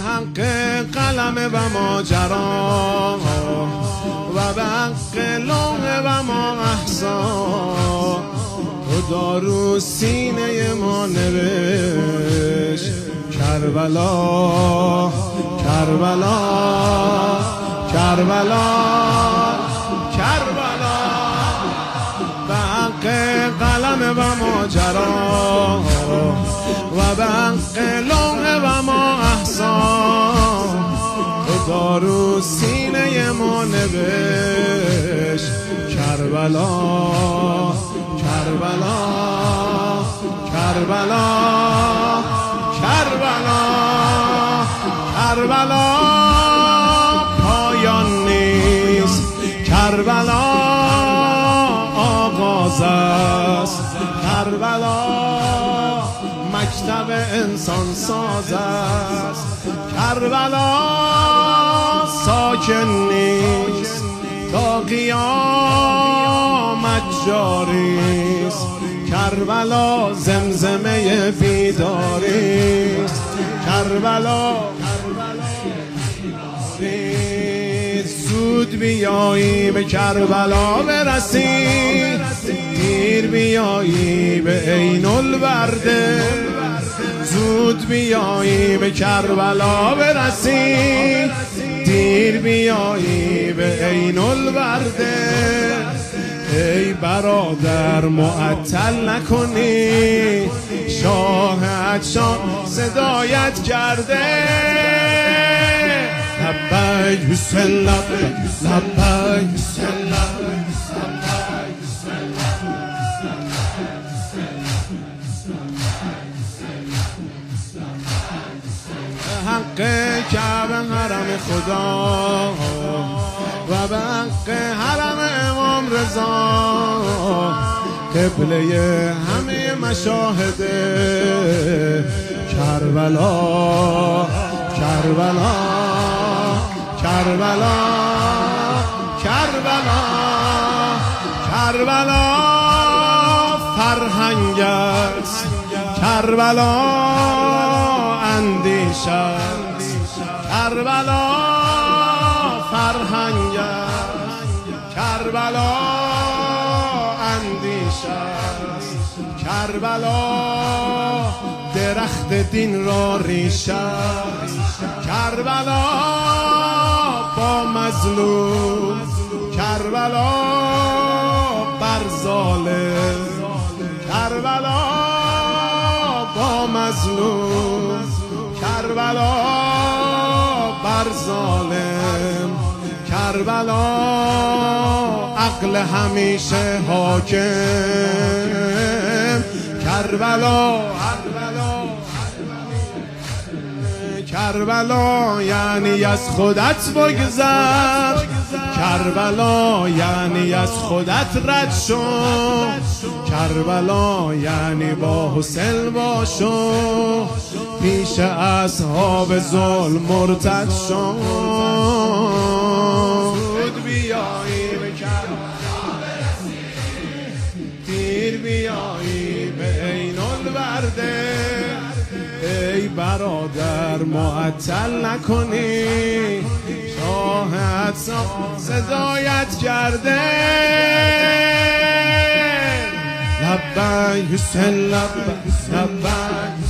حق قلم و ماجرا و به حق لوح و ما احسا خدا رو سینه ما نوشت کربلا کربلا کربلا کربلا به حق قلم و ماجرا و به حق لوح و ما احسان خدا رو سینه ما نوشت کربلا کربلا کربلا کربلا کربلا پایان نیست کربلا آغاز است کربلا مکتب انسان ساز است کربلا ساکن نیست تا قیامت جاری است کربلا زمزمه بیداری است کربلا زود بیایی به کربلا برسی دیر بیایی به عین الورده زود بیایی به کربلا برسی دیر بیایی به عین الورده ای برادر معطل نکنی شاهد شاه صدایت کرده لبیک بسم الله لبیک بسم الله حق کعبه حرم خدا و به حق حرم امام رضا قبله همه مشاهد کربلا کربلا کربلا کربلا کربلا فرهنگ است کربلا اندیشه است کربلا فرهنگ است کربلا اندیشه است کربلا درخت دین را ریشه کربلا با مظلوم کربلا بر ظالم کربلا با مظلوم کربلا بر ظالم کربلا عقل همیشه حاکم کربلا کربلا یعنی از خودت بگذر کربلا یعنی از خودت رد شو کربلا یعنی با حسین باشو پیش اصحاب ظلم مرتد شو زود بیایی به کربلا دیر بیایی به عین الورده ای برادر معطل نکنی شاهد صدایت کرده لبیک حسین لبیک لبیک